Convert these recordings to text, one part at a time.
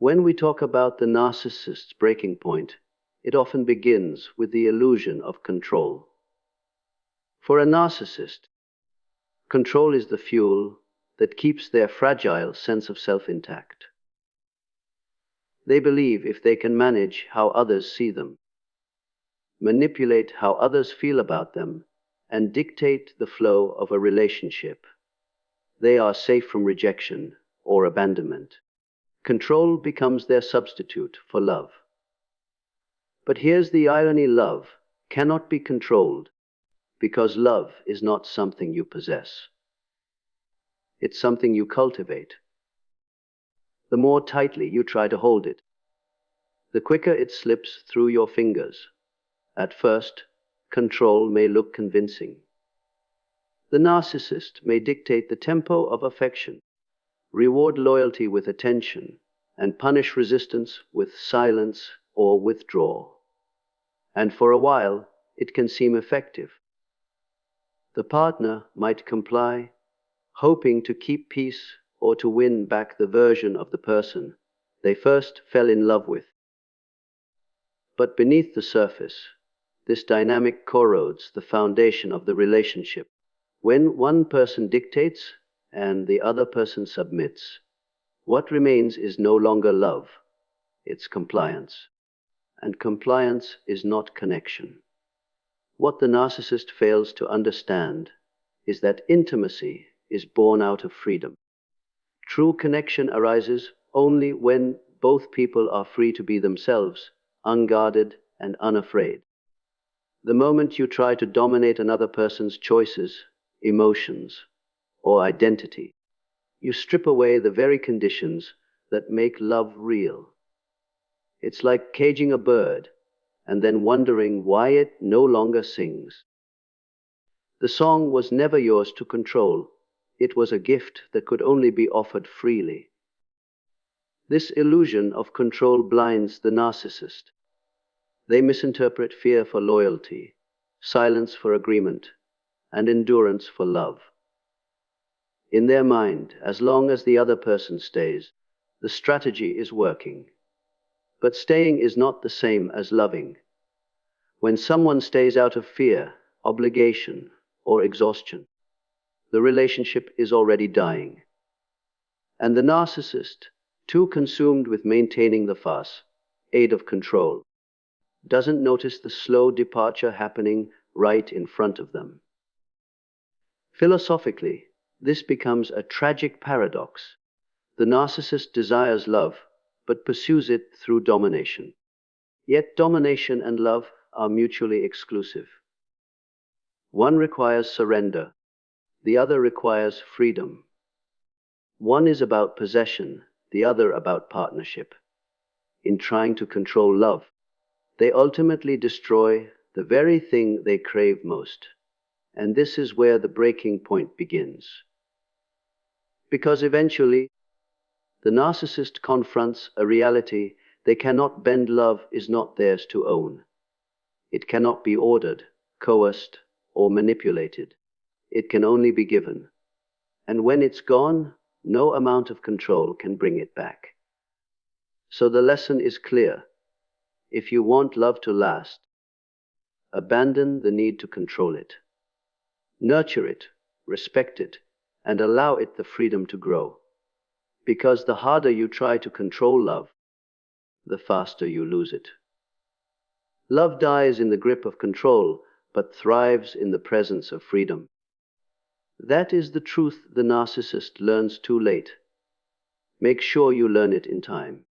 When we talk about the narcissist's breaking point, it often begins with the illusion of control. For a narcissist, control is the fuel that keeps their fragile sense of self intact. They believe if they can manage how others see them, manipulate how others feel about them, and dictate the flow of a relationship, they are safe from rejection or abandonment. Control becomes their substitute for love. But here's the irony: love cannot be controlled because love is not something you possess. It's something you cultivate. The more tightly you try to hold it, the quicker it slips through your fingers. At first, control may look convincing. The narcissist may dictate the tempo of affection, reward loyalty with attention, and punish resistance with silence or withdrawal. And for a while, it can seem effective. The partner might comply, hoping to keep peace or to win back the version of the person they first fell in love with. But beneath the surface, this dynamic corrodes the foundation of the relationship. When one person dictates and the other person submits, what remains is no longer love, it's compliance. And compliance is not connection. What the narcissist fails to understand is that intimacy is born out of freedom. True connection arises only when both people are free to be themselves, unguarded and unafraid. The moment you try to dominate another person's choices, emotions, or identity, you strip away the very conditions that make love real. It's like caging a bird and then wondering why it no longer sings. The song was never yours to control. It was a gift that could only be offered freely. This illusion of control blinds the narcissist. They misinterpret fear for loyalty, silence for agreement, and endurance for love. In their mind, as long as the other person stays, the strategy is working. But staying is not the same as loving. When someone stays out of fear, obligation, or exhaustion, the relationship is already dying. And the narcissist, too consumed with maintaining the facade of control, doesn't notice the slow departure happening right in front of them. Philosophically, this becomes a tragic paradox. The narcissist desires love, but pursues it through domination. Yet domination and love are mutually exclusive. One requires surrender, the other requires freedom. One is about possession, the other about partnership. In trying to control love, they ultimately destroy the very thing they crave most. And this is where the breaking point begins. Because eventually, the narcissist confronts a reality they cannot bend. Love is not theirs to own. It cannot be ordered, coerced, or manipulated. It can only be given. And when it's gone, no amount of control can bring it back. So the lesson is clear. If you want love to last, abandon the need to control it. Nurture it, respect it, and allow it the freedom to grow. Because the harder you try to control love, the faster you lose it. Love dies in the grip of control, but thrives in the presence of freedom. That is the truth the narcissist learns too late. Make sure you learn it in time.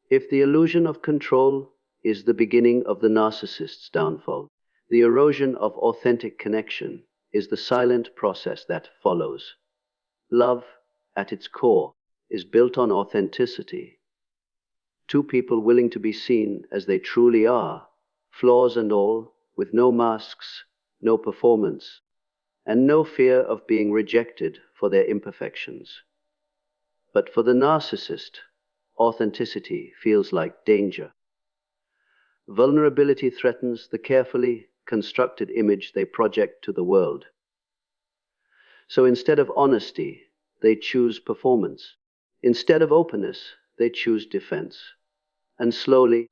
If the illusion of control is the beginning of the narcissist's downfall, the erosion of authentic connection is the silent process that follows. Love, at its core, is built on authenticity. Two people willing to be seen as they truly are, flaws and all, with no masks, no performance, and no fear of being rejected for their imperfections. But for the narcissist, authenticity feels like danger. Vulnerability threatens the carefully constructed image they project to the world. So instead of honesty, they choose performance. Instead of openness, they choose defense. And slowly,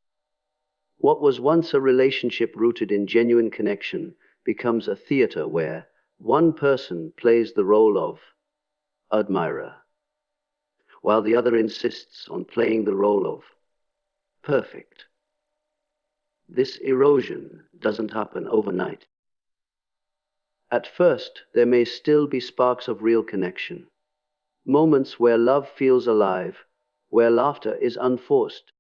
what was once a relationship rooted in genuine connection becomes a theater where one person plays the role of admirer, while the other insists on playing the role of perfect. This erosion doesn't happen overnight. At first, there may still be sparks of real connection, moments where love feels alive, where laughter is unforced,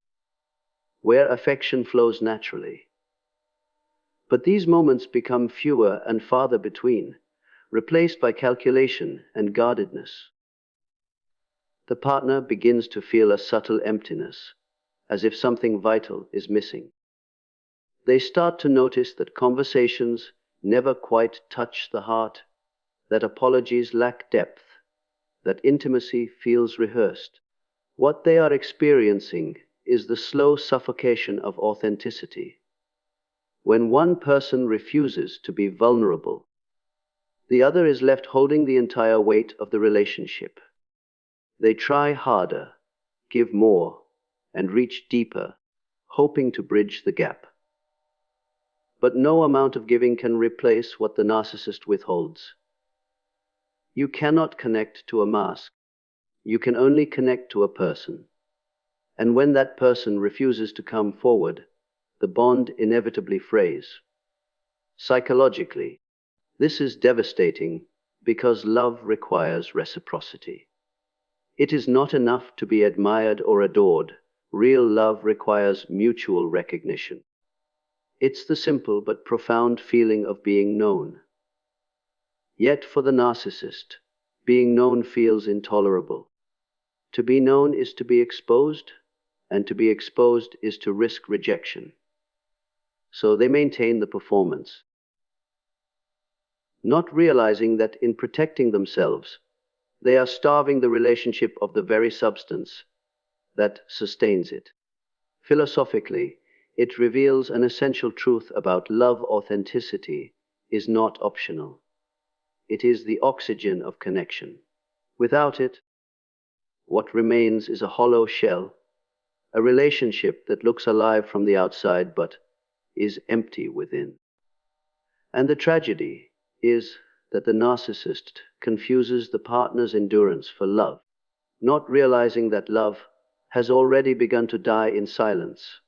where affection flows naturally. But these moments become fewer and farther between, replaced by calculation and guardedness. The partner begins to feel a subtle emptiness, as if something vital is missing. They start to notice that conversations never quite touch the heart, that apologies lack depth, that intimacy feels rehearsed. What they are experiencing is the slow suffocation of authenticity. When one person refuses to be vulnerable, the other is left holding the entire weight of the relationship. They try harder, give more, and reach deeper, hoping to bridge the gap. But no amount of giving can replace what the narcissist withholds. You cannot connect to a mask. You can only connect to a person. And when that person refuses to come forward, the bond inevitably frays. Psychologically, this is devastating because love requires reciprocity. It is not enough to be admired or adored. Real love requires mutual recognition. It's the simple but profound feeling of being known. Yet for the narcissist, being known feels intolerable. To be known is to be exposed, and to be exposed is to risk rejection. So they maintain the performance, not realizing that in protecting themselves, they are starving the relationship of the very substance that sustains it. Philosophically, it reveals an essential truth about love: authenticity is not optional. It is the oxygen of connection. Without it, what remains is a hollow shell, a relationship that looks alive from the outside but is empty within. And the tragedy is that the narcissist confuses the partner's endurance for love, not realizing that love has already begun to die in silence.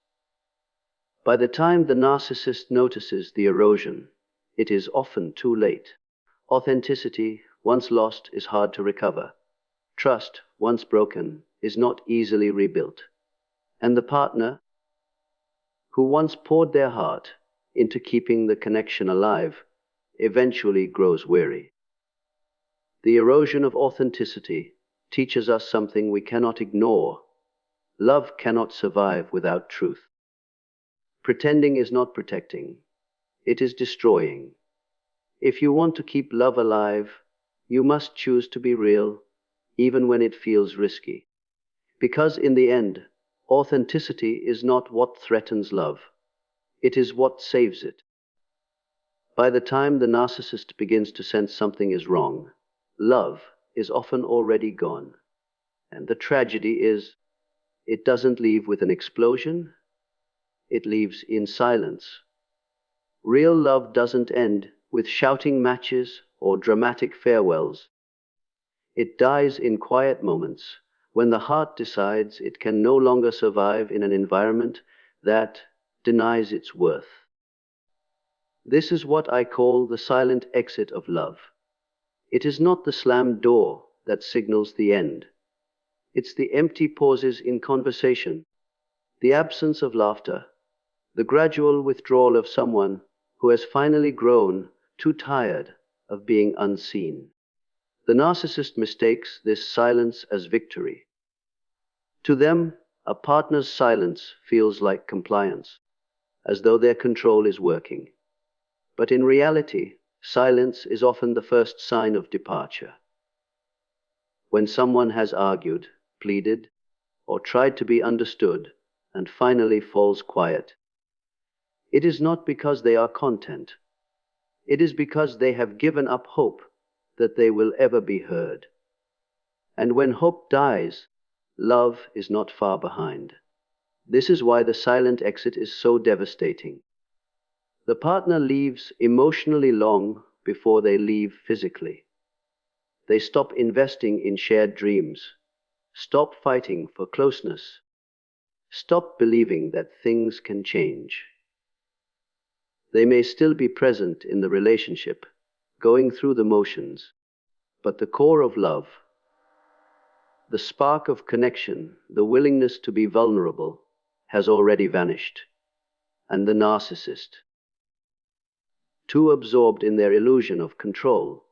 By the time the narcissist notices the erosion, it is often too late. Authenticity, once lost, is hard to recover. Trust, once broken, is not easily rebuilt. And the partner, who once poured their heart into keeping the connection alive, eventually grows weary. The erosion of authenticity teaches us something we cannot ignore. Love cannot survive without truth. Pretending is not protecting. It is destroying. If you want to keep love alive, you must choose to be real, even when it feels risky. Because in the end, authenticity is not what threatens love. It is what saves it. By the time the narcissist begins to sense something is wrong, love is often already gone. And the tragedy is, it doesn't leave with an explosion, it leaves in silence. Real love doesn't end with shouting matches or dramatic farewells. It dies in quiet moments when the heart decides it can no longer survive in an environment that denies its worth. This is what I call the silent exit of love. It is not the slammed door that signals the end. It's the empty pauses in conversation, the absence of laughter, the gradual withdrawal of someone who has finally grown too tired of being unseen. The narcissist mistakes this silence as victory. To them, a partner's silence feels like compliance, as though their control is working. But in reality, silence is often the first sign of departure. When someone has argued, pleaded, or tried to be understood, and finally falls quiet, it is not because they are content. It is because they have given up hope that they will ever be heard. And when hope dies, love is not far behind. This is why the silent exit is so devastating. The partner leaves emotionally long before they leave physically. They stop investing in shared dreams, stop fighting for closeness, stop believing that things can change. They may still be present in the relationship, going through the motions, but the core of love, the spark of connection, the willingness to be vulnerable, has already vanished. And the narcissist, too absorbed in their illusion of control,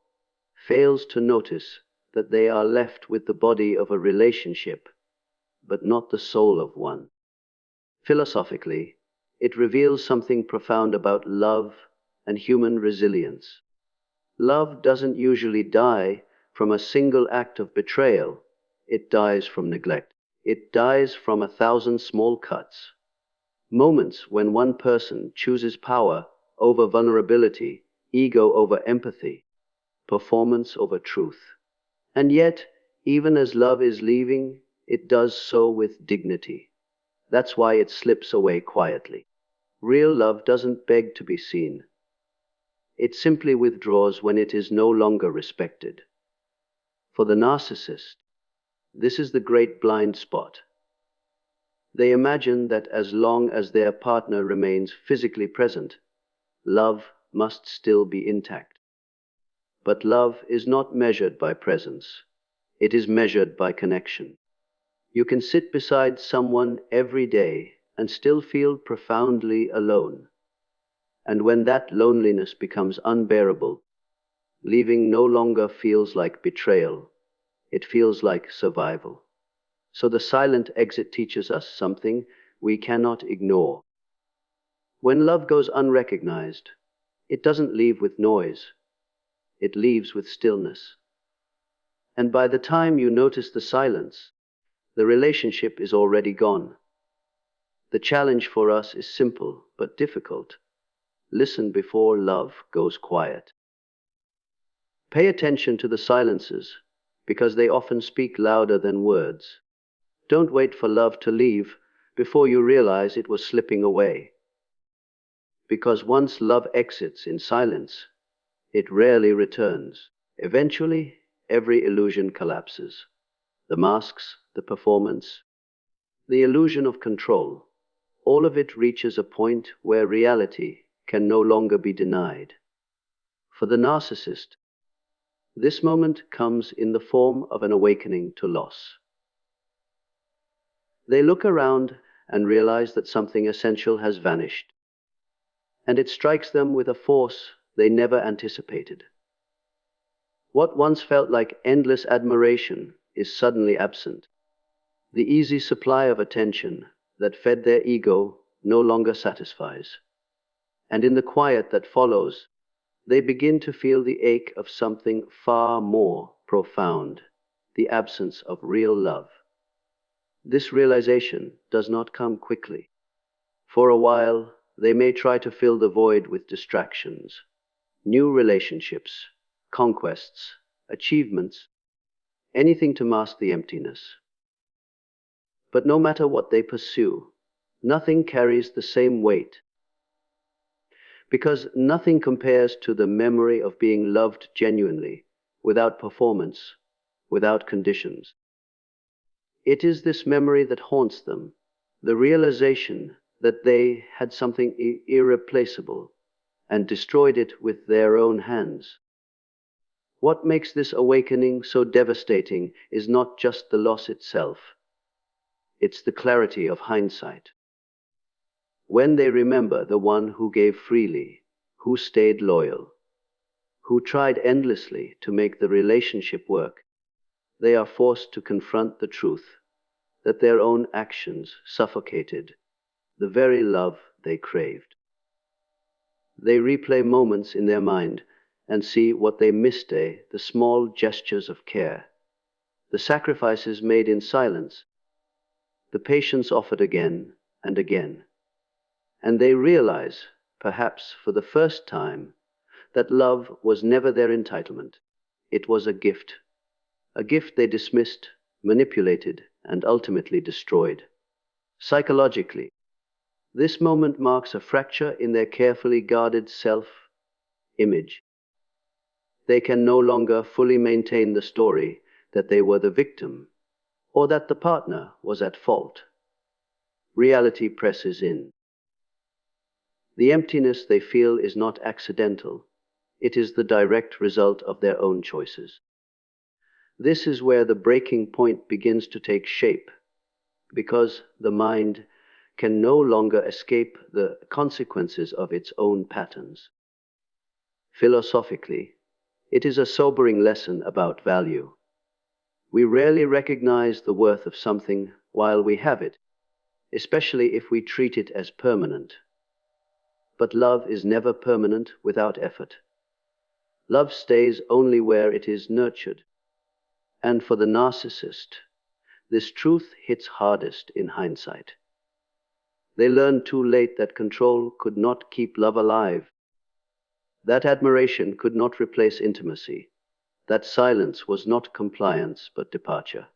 fails to notice that they are left with the body of a relationship, but not the soul of one. Philosophically, it reveals something profound about love and human resilience. Love doesn't usually die from a single act of betrayal. It dies from neglect. It dies from 1,000 small cuts. Moments when one person chooses power over vulnerability, ego over empathy, performance over truth. And yet, even as love is leaving, it does so with dignity. That's why it slips away quietly. Real love doesn't beg to be seen. It simply withdraws when it is no longer respected. For the narcissist, this is the great blind spot. They imagine that as long as their partner remains physically present, love must still be intact. But love is not measured by presence. It is measured by connection. You can sit beside someone every day and still feel profoundly alone. And when that loneliness becomes unbearable, leaving no longer feels like betrayal, it feels like survival. So the silent exit teaches us something we cannot ignore. When love goes unrecognized, it doesn't leave with noise. It leaves with stillness. And by the time you notice the silence, the relationship is already gone. The challenge for us is simple but difficult. Listen before love goes quiet. Pay attention to the silences, because they often speak louder than words. Don't wait for love to leave before you realize it was slipping away. Because once love exits in silence, it rarely returns. Eventually, every illusion collapses. The masks, the performance, the illusion of control, all of it reaches a point where reality can no longer be denied. For the narcissist, this moment comes in the form of an awakening to loss. They look around and realize that something essential has vanished, and it strikes them with a force they never anticipated. What once felt like endless admiration is suddenly absent. The easy supply of attention that fed their ego no longer satisfies. And in the quiet that follows, they begin to feel the ache of something far more profound, the absence of real love. This realization does not come quickly. For a while, they may try to fill the void with distractions, new relationships, conquests, achievements, anything to mask the emptiness. But no matter what they pursue, nothing carries the same weight, because nothing compares to the memory of being loved genuinely, without performance, without conditions. It is this memory that haunts them, the realization that they had something irreplaceable and destroyed it with their own hands. What makes this awakening so devastating is not just the loss itself. It's the clarity of hindsight. When they remember the one who gave freely, who stayed loyal, who tried endlessly to make the relationship work, they are forced to confront the truth that their own actions suffocated the very love they craved. They replay moments in their mind and see what they missed, the small gestures of care, the sacrifices made in silence, the patience offered again and again. And they realize, perhaps for the first time, that love was never their entitlement. It was a gift they dismissed, manipulated, and ultimately destroyed. Psychologically, this moment marks a fracture in their carefully guarded self-image. They can no longer fully maintain the story that they were the victim or that the partner was at fault. Reality presses in. The emptiness they feel is not accidental. It is the direct result of their own choices. This is where the breaking point begins to take shape, because the mind can no longer escape the consequences of its own patterns. Philosophically, it is a sobering lesson about value. We rarely recognize the worth of something while we have it, especially if we treat it as permanent. But love is never permanent without effort. Love stays only where it is nurtured. And for the narcissist, this truth hits hardest in hindsight. They learn too late that control could not keep love alive, that admiration could not replace intimacy, that silence was not compliance but departure.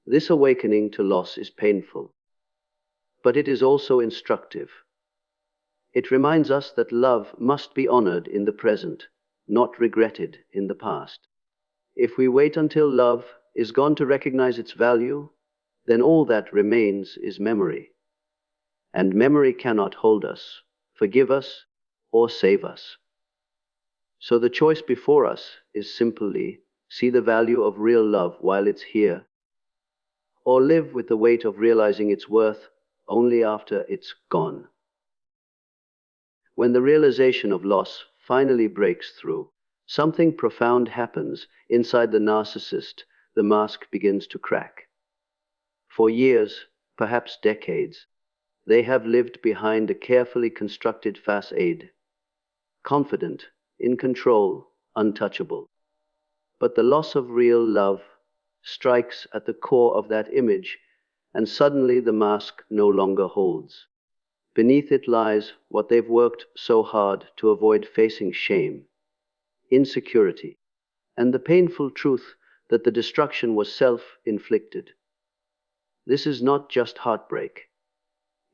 This awakening to loss is painful, but it is also instructive. It reminds us that love must be honored in the present, not regretted in the past. If we wait until love is gone to recognize its value, then all that remains is memory. And memory cannot hold us, forgive us, or save us. So the choice before us is simply see the value of real love while it's here, or live with the weight of realizing its worth only after it's gone. When the realization of loss finally breaks through, something profound happens inside the narcissist. The mask begins to crack. For years, perhaps decades, they have lived behind a carefully constructed facade, confident, in control, untouchable. But the loss of real love strikes at the core of that image, and suddenly the mask no longer holds. Beneath it lies what they've worked so hard to avoid facing: shame, insecurity, and the painful truth that the destruction was self-inflicted. This is not just heartbreak.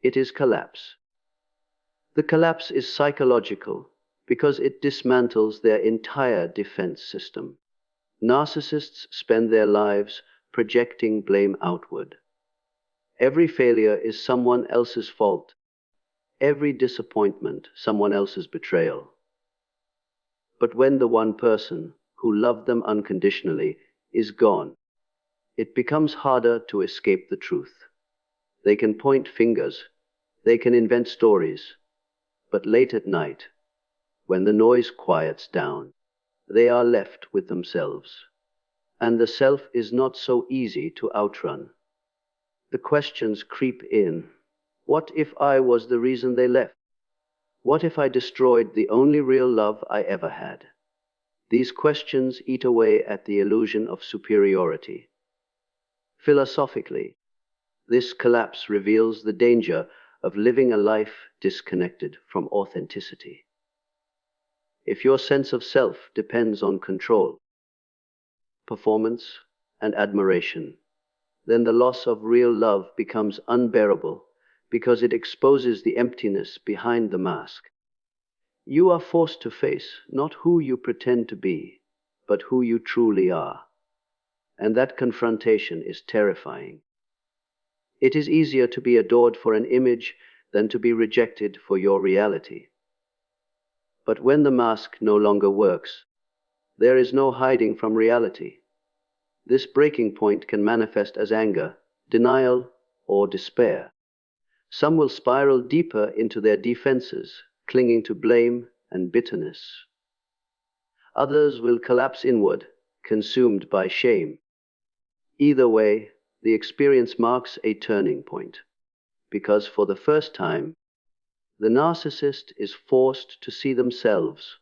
It is collapse. The collapse is psychological because it dismantles their entire defense system. Narcissists spend their lives projecting blame outward. Every failure is someone else's fault. Every disappointment, someone else's betrayal. But when the one person who loved them unconditionally is gone, it becomes harder to escape the truth. They can point fingers, they can invent stories, but late at night, when the noise quiets down, they are left with themselves. And the self is not so easy to outrun. The questions creep in. What if I was the reason they left? What if I destroyed the only real love I ever had? These questions eat away at the illusion of superiority. Philosophically, this collapse reveals the danger of living a life disconnected from authenticity. If your sense of self depends on control, performance, and admiration, then the loss of real love becomes unbearable because it exposes the emptiness behind the mask. You are forced to face not who you pretend to be, but who you truly are. And that confrontation is terrifying. It is easier to be adored for an image than to be rejected for your reality. But when the mask no longer works, there is no hiding from reality. This breaking point can manifest as anger, denial, or despair. Some will spiral deeper into their defenses, clinging to blame and bitterness. Others will collapse inward, consumed by shame. Either way, the experience marks a turning point, because for the first time, the narcissist is forced to see themselves,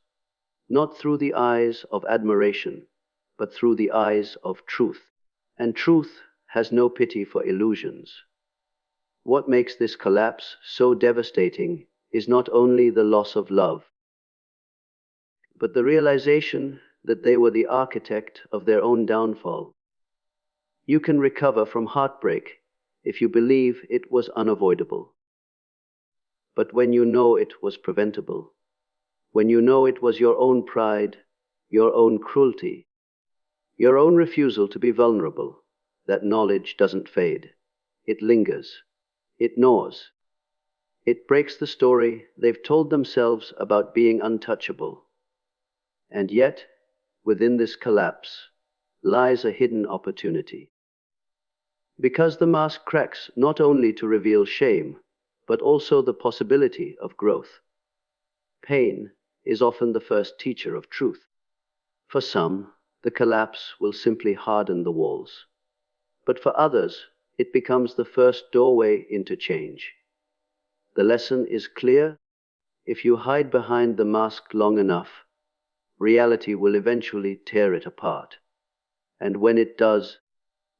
not through the eyes of admiration, but through the eyes of truth. And truth has no pity for illusions. What makes this collapse so devastating is not only the loss of love, but the realization that they were the architect of their own downfall. You can recover from heartbreak if you believe it was unavoidable. But when you know it was preventable, when you know it was your own pride, your own cruelty, your own refusal to be vulnerable, that knowledge doesn't fade. It lingers. It gnaws. It breaks the story they've told themselves about being untouchable. And yet, within this collapse, lies a hidden opportunity. Because the mask cracks not only to reveal shame, but also the possibility of growth. Pain is often the first teacher of truth. For some, the collapse will simply harden the walls. But for others, it becomes the first doorway into change. The lesson is clear. If you hide behind the mask long enough, reality will eventually tear it apart. And when it does,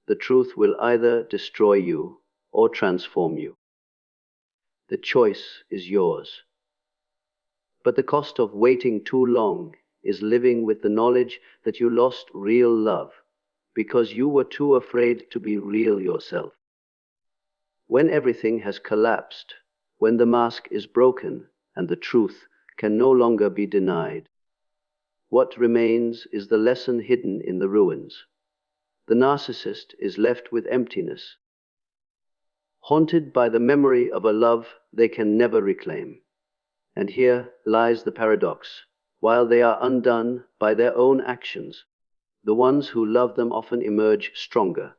the truth will either destroy you or transform you. The choice is yours. But the cost of waiting too long is living with the knowledge that you lost real love because you were too afraid to be real yourself. When everything has collapsed, when the mask is broken and the truth can no longer be denied, what remains is the lesson hidden in the ruins. The narcissist is left with emptiness, haunted by the memory of a love they can never reclaim. And here lies the paradox. While they are undone by their own actions, the ones who love them often emerge stronger.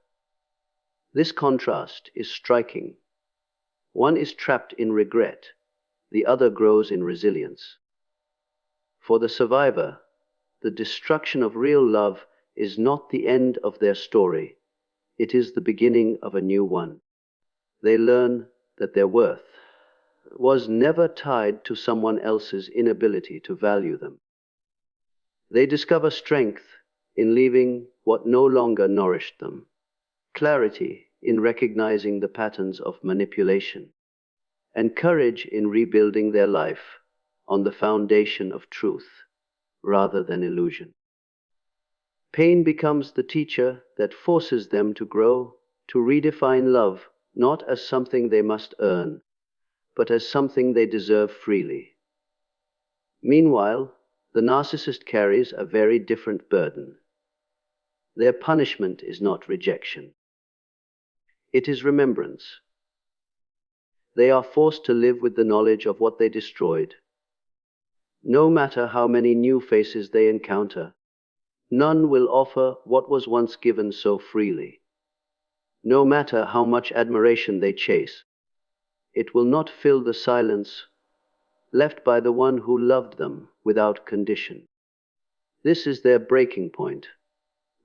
This contrast is striking. One is trapped in regret, the other grows in resilience. For the survivor, the destruction of real love is not the end of their story, it is the beginning of a new one. They learn that their worth was never tied to someone else's inability to value them. They discover strength in leaving what no longer nourished them, clarity in recognizing the patterns of manipulation, and courage in rebuilding their life on the foundation of truth rather than illusion. Pain becomes the teacher that forces them to grow, to redefine love not as something they must earn, but as something they deserve freely. Meanwhile, the narcissist carries a very different burden. Their punishment is not rejection. It is remembrance. They are forced to live with the knowledge of what they destroyed. No matter how many new faces they encounter, none will offer what was once given so freely. No matter how much admiration they chase, it will not fill the silence left by the one who loved them without condition. This is their breaking point,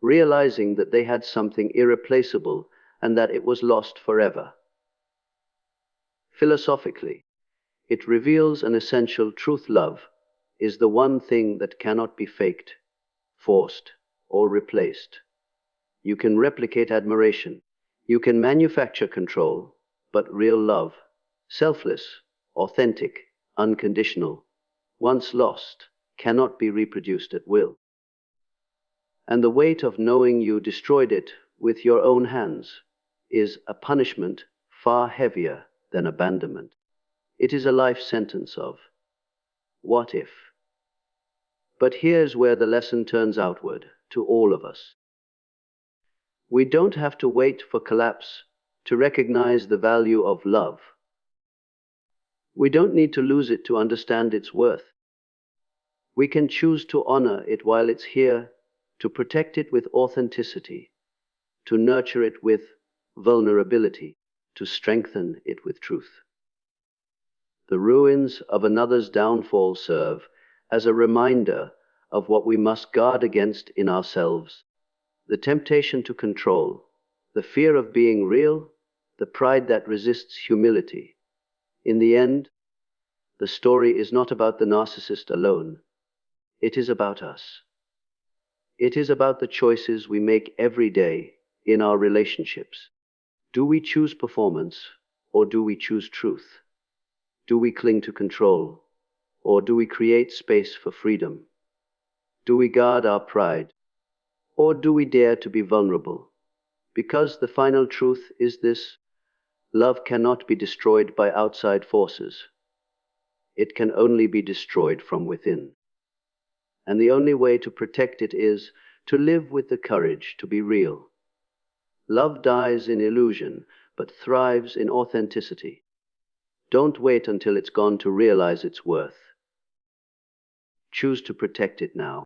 realizing that they had something irreplaceable and that it was lost forever. Philosophically, it reveals an essential truth. Love is the one thing that cannot be faked, forced, or replaced. You can replicate admiration, you can manufacture control, but real love, selfless, authentic, unconditional, once lost, cannot be reproduced at will. And the weight of knowing you destroyed it with your own hands is a punishment far heavier than abandonment. It is a life sentence of, what if? But here's where the lesson turns outward to all of us. We don't have to wait for collapse to recognize the value of love. We don't need to lose it to understand its worth. We can choose to honor it while it's here, to protect it with authenticity, to nurture it with vulnerability, to strengthen it with truth. The ruins of another's downfall serve as a reminder of what we must guard against in ourselves: the temptation to control, the fear of being real, the pride that resists humility. In the end, the story is not about the narcissist alone. It is about us. It is about the choices we make every day in our relationships. Do we choose performance, or do we choose truth? Do we cling to control, or do we create space for freedom? Do we guard our pride, or do we dare to be vulnerable? Because the final truth is this: love cannot be destroyed by outside forces. It can only be destroyed from within. And the only way to protect it is to live with the courage to be real. Love dies in illusion, but thrives in authenticity. Don't wait until it's gone to realize its worth. Choose to protect it now.